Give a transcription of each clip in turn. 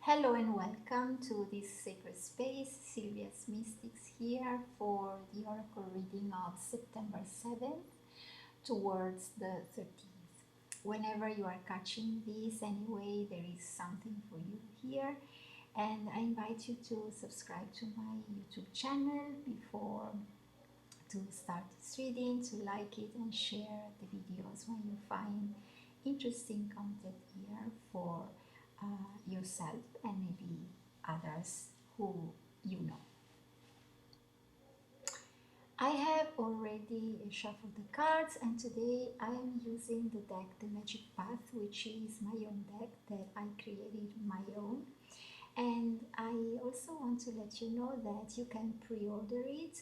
Hello and welcome to this sacred space. Sylvia's Mystics here for the oracle reading of September 7th towards the 13th. Whenever you are catching this anyway, there is something for you here. And I invite you to subscribe to my YouTube channel before to start this reading, to like it and share the videos when you find interesting content here for yourself and maybe others who you know. I have already shuffled the cards, and today I am using the deck, the Magick Path, which is my own deck that I created my own. And I also want to let you know that you can pre-order it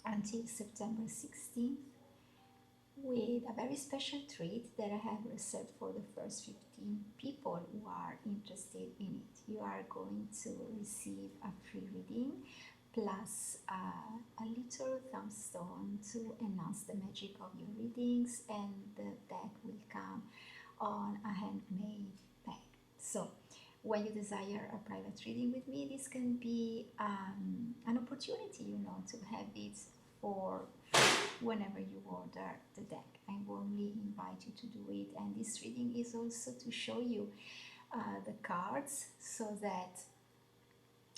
until September 16th with a very special treat that I have reserved for the first 15 people who are interested in it. You are going to receive a free reading plus a little thumbstone to enhance the magic of your readings, and the deck will come on a handmade bag. So when you desire a private reading with me, this can be an opportunity, to have it for free whenever you order the deck. I warmly invite you to do it, and this reading is also to show you the cards so that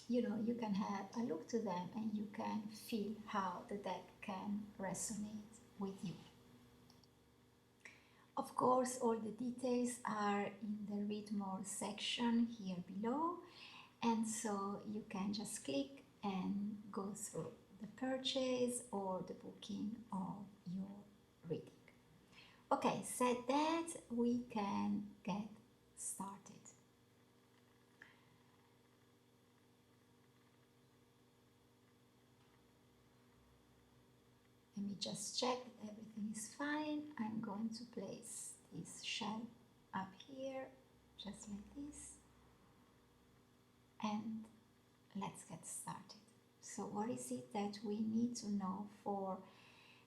you can have a look to them and you can feel how the deck can resonate with you. Of course, all the details are in the read more section here below, and so you can just click and go through the purchase or the booking of your reading. Okay, said that, we can get started. Let me just check that everything is fine. I'm going to place this shell up here, just like this, and let's get started. So what is it that we need to know for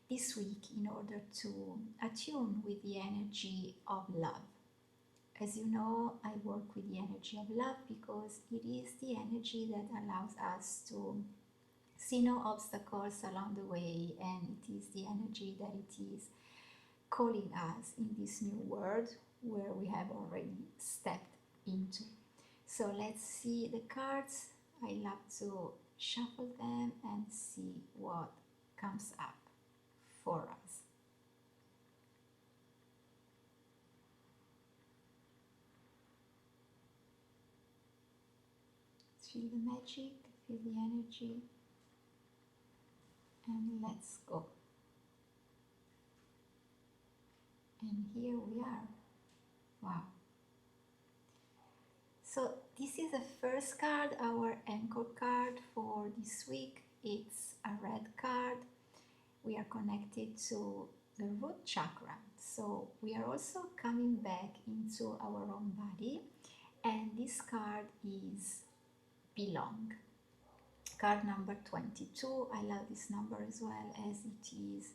this week in order to attune with the energy of love? As you know, I work with the energy of love because it is the energy that allows us to see no obstacles along the way, and it is the energy that it is calling us in this new world where we have already stepped into. So let's see the cards. I love to shuffle them and see what comes up for us. Feel the magic, feel the energy, and let's go. And here we are. Wow. So this is the first card, our anchor card for this week. It's a red card. We are connected to the root chakra. So we are also coming back into our own body. And this card is belong. Card number 22. I love this number as well, as it is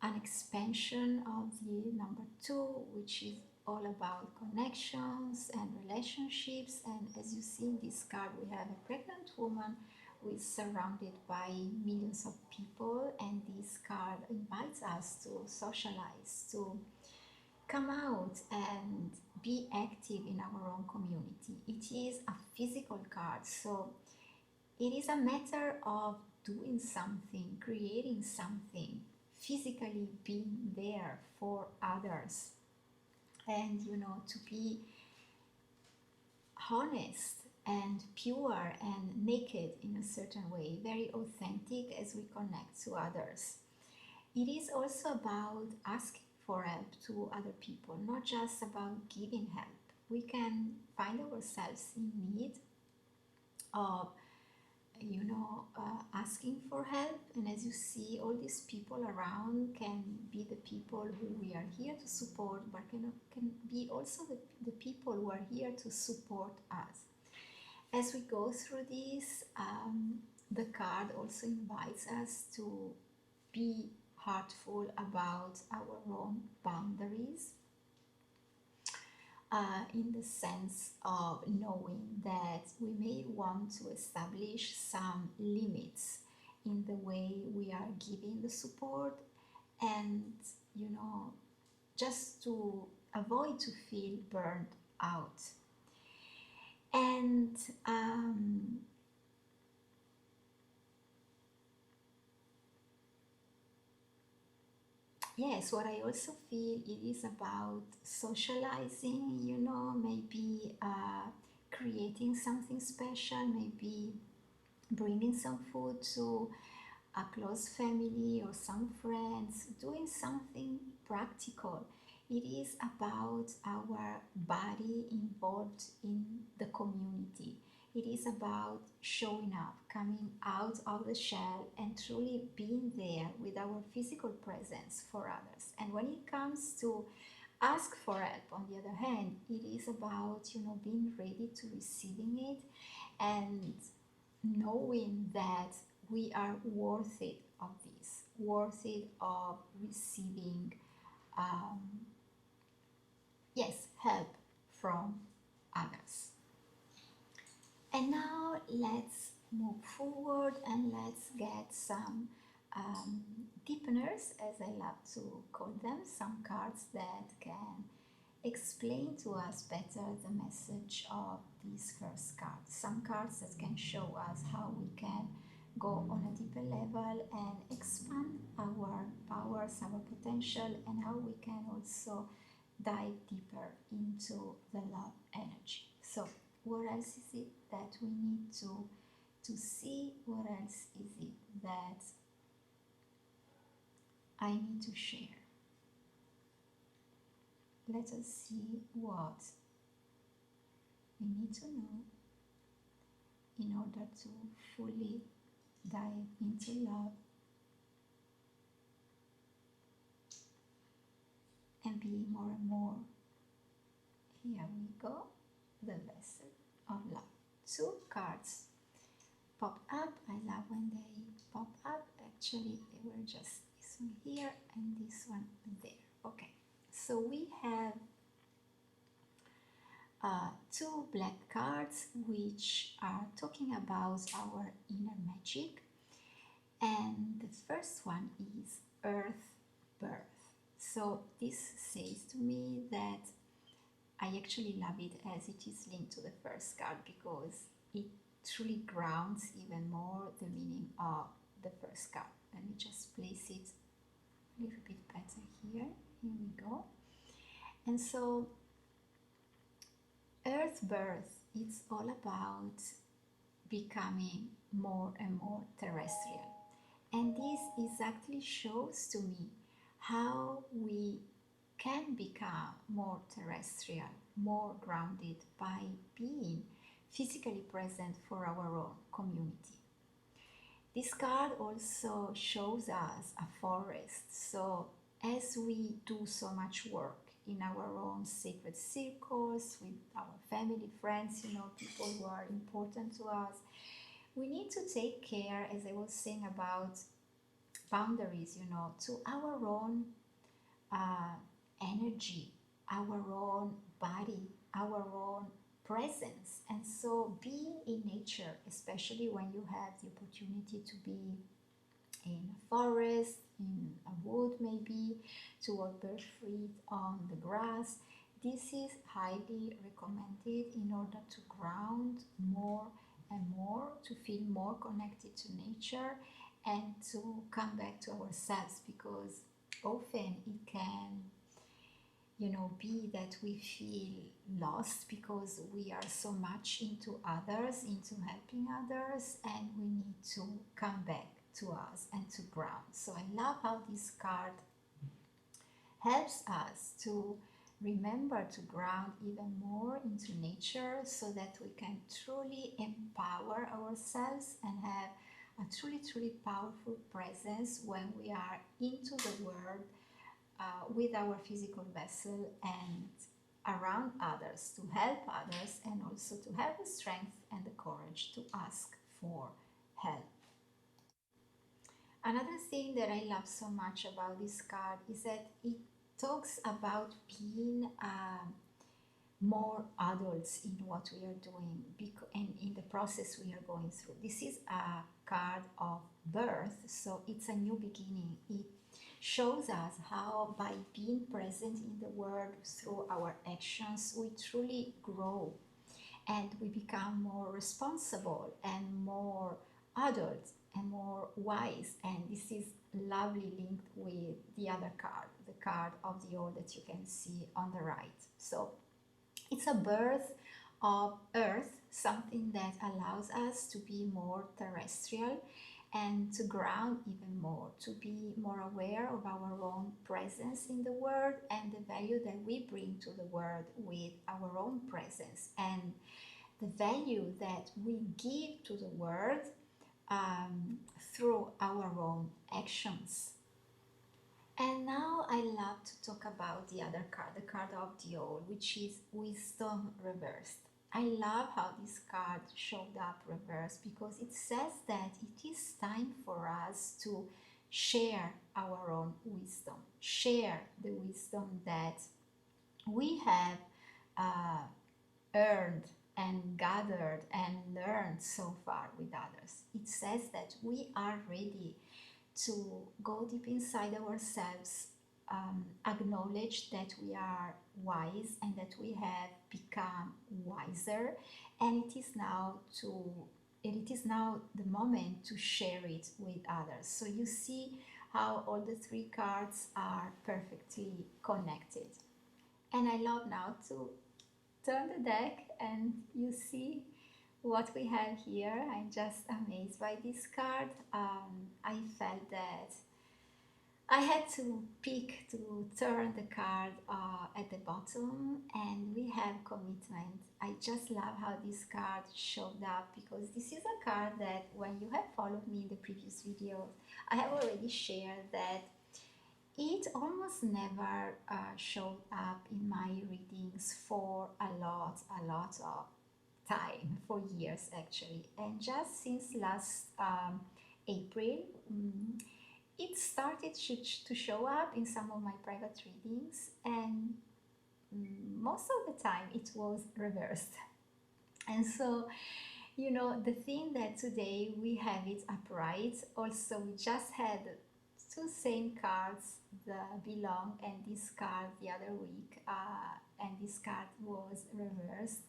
an expansion of the number 2, which is all about connections and relationships. And as you see in this card, we have a pregnant woman who is surrounded by millions of people, and this card invites us to socialize, to come out and be active in our own community. It is a physical card, so it is a matter of doing something, creating something, physically being there for others, and to be honest and pure and naked in a certain way, very authentic as we connect to others. It is also about asking for help to other people, not just about giving help. We can find ourselves in need of asking for help, and as you see, all these people around can be the people who we are here to support, but can be also the people who are here to support us. As we go through this, the card also invites us to be heartful about our own boundaries, in the sense of knowing that we may want to establish some limits in the way we are giving the support, and you know, just to avoid to feel burned out. And yes, what I also feel it is about socializing, you know, maybe creating something special, maybe bringing some food to a close family or some friends, doing something practical. It is about our body involved in the community. It is about showing up, coming out of the shell, and truly being there with our physical presence for others. And when it comes to ask for help, on the other hand, it is about, you know, being ready to receiving it, and knowing that we are worth it of this, worth it of receiving, um, yes, help from others. And now let's move forward and let's get some um, deepeners, as I love to call them, some cards that can explain to us better the message of these first cards. Some cards that can show us how we can go on a deeper level and expand our powers, our potential, and how we can also dive deeper into the love energy. So, what else is it that we need to see? What else is it that I need to share? Let us see what we need to know in order to fully dive into love and be more and more. Here we go, the vessel of love. Two cards pop up. I love when they pop up. Actually, they were just this one here and this one there. Okay, so we have two black cards which are talking about our inner magic, and the first one is earth birth. So this says to me that I actually love it as it is linked to the first card, because it truly grounds even more the meaning of the first card. Let me just place it a little bit better here. Here we go. And so earth birth is all about becoming more and more terrestrial. And this exactly shows to me how we can become more terrestrial, more grounded by being physically present for our own community. This card also shows us a forest. So as we do so much work in our own sacred circles, with our family, friends, you know, people who are important to us, we need to take care, as I was saying, about boundaries, you know, to our own uh, energy, our own body, our own presence. And so being in nature, especially when you have the opportunity to be in a forest, in a wood maybe, to walk barefoot on the grass, this is highly recommended in order to ground more and more, to feel more connected to nature and to come back to ourselves, because often it can, you know, be that we feel lost because we are so much into others, into helping others, and we need to come back to us and to ground. So I love how this card helps us to remember to ground even more into nature, so that we can truly empower ourselves and have a truly, truly powerful presence when we are into the world with our physical vessel and around others, to help others, and also to have the strength and the courage to ask for help. Another thing that I love so much about this card is that it talks about being more adults in what we are doing and in the process we are going through. This is a card of birth, so it's a new beginning. It shows us how by being present in the world through our actions we truly grow and we become more responsible and more adult and more wise. And this is lovely linked with the other card, the card of the old that you can see on the right. So it's a birth of earth, something that allows us to be more terrestrial and to ground even more, to be more aware of our own presence in the world and the value that we bring to the world with our own presence, and the value that we give to the world through our own actions. And now I love to talk about the other card, the card of the owl, which is wisdom reversed. I love how this card showed up reversed because it says that it is time for us to share our own wisdom, share the wisdom that we have uh, earned and gathered and learned so far with others. It says that we are ready to go deep inside ourselves, acknowledge that we are wise and that we have become wiser, and it is now the moment to share it with others. So you see how all the three cards are perfectly connected. And I love now to turn the deck and you see what we have here. I'm just amazed by this card. I felt that I had to pick to turn the card at the bottom, and we have commitment. I just love how this card showed up because this is a card that when you have followed me in the previous videos, I have already shared that it almost never showed up in my readings for a lot of time, for years actually. And just since last April, it started to show up in some of my private readings, and most of the time it was reversed. And so, the thing that today we have it upright, also we just had two same cards, the belong and this card the other week, and this card was reversed.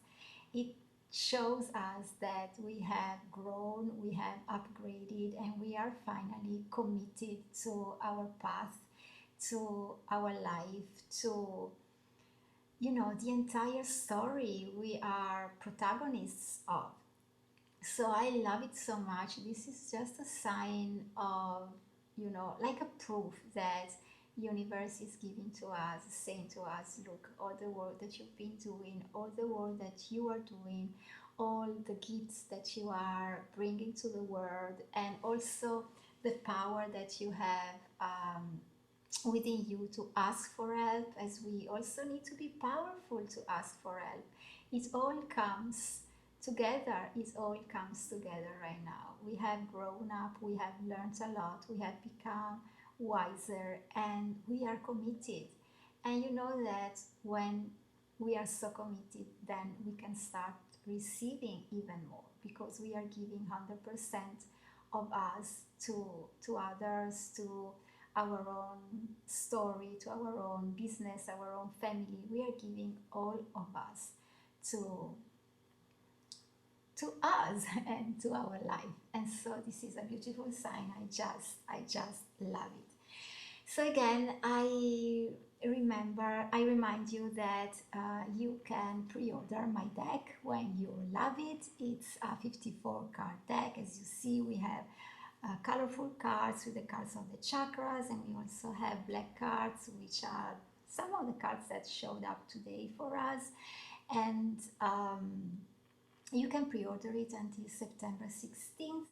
It shows us that we have grown, we have upgraded, and we are finally committed to our path, to our life, to the entire story we are protagonists of. So I love it so much. This is just a sign of, like a proof that universe is giving to us, saying to us, look, all the work that you've been doing, all the work that you are doing, all the gifts that you are bringing to the world, and also the power that you have within you to ask for help, as we also need to be powerful to ask for help. It all comes together. It all comes together right now. We have grown up, we have learned a lot, we have become wiser, and we are committed. And you know that when we are so committed, then we can start receiving even more because we are giving 100% of us to others, to our own story, to our own business, our own family. We are giving all of us to us and to our life. And so this is a beautiful sign. I just love it. So again, I remind you that you can pre-order my deck when you love it. It's a 54 card deck. As you see, we have colorful cards with the cards of the chakras, and we also have black cards, which are some of the cards that showed up today for us. And you can pre-order it until September 16th.